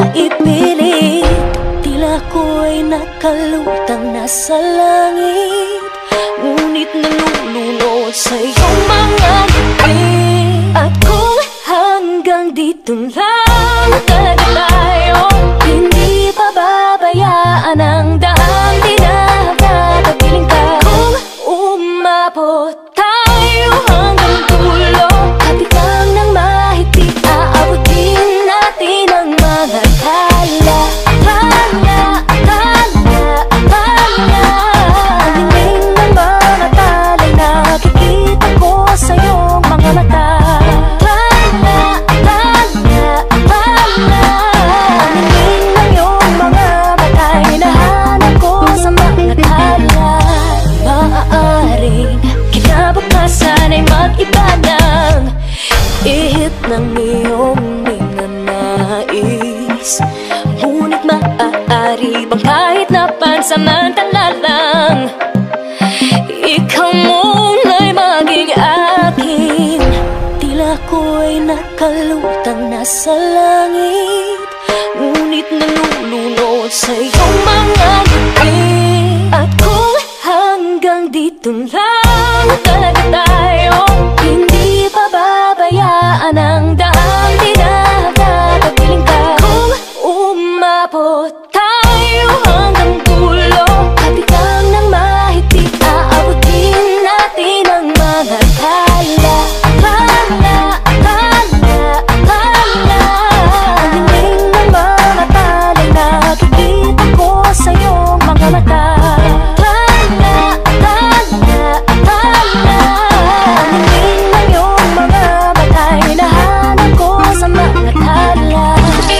maipilit. Tila ko'y nakalutang nasa langit, ngunit nalulunod sa iyong mga ngiti. At kung hanggang dito lang talaga tayo, hindi pababayaan ang daan, di na tatapiling ka. Kung umabot tayo hanggang dulo, kapit lang ng mahigpit, aabutin natin ang mga tala. Tala, tala, tala, hiniling ng mga tala'y nakikita ko sa iyong mga mata. Tala, tala, tala, hiniling ng iyong mga mata'y nahanap ko sa mga tala. Maaaring kinabukasan ay mag-iba ng ihip ng iyong ninanais, ngunit maaari bang kahit na pansamantala lang, ikaw muna'y maging akin. Tila ko'y nakalutang nasa langit, ngunit nalulunod sa iyong mga ngiti. At kung hanggang dito lang talaga tayo, hindi pababayaan ang daan, di na tatapiling ka. Kung umabot tayo hanggang dulo, kapit lang ng mahigpit, aabutin natin ang mga tala. Tala, tala, tala, hiniling ng mga tala'y nakikita ko sa iyong mga mata. Tala, tala, tala, hiniling ng iyong mga mata'y nahanap ko sa mga tala.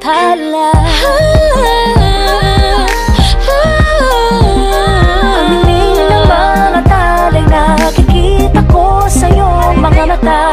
Tala, ang hiniling ng mga tala'y nakikita ko sa iyong mga mata.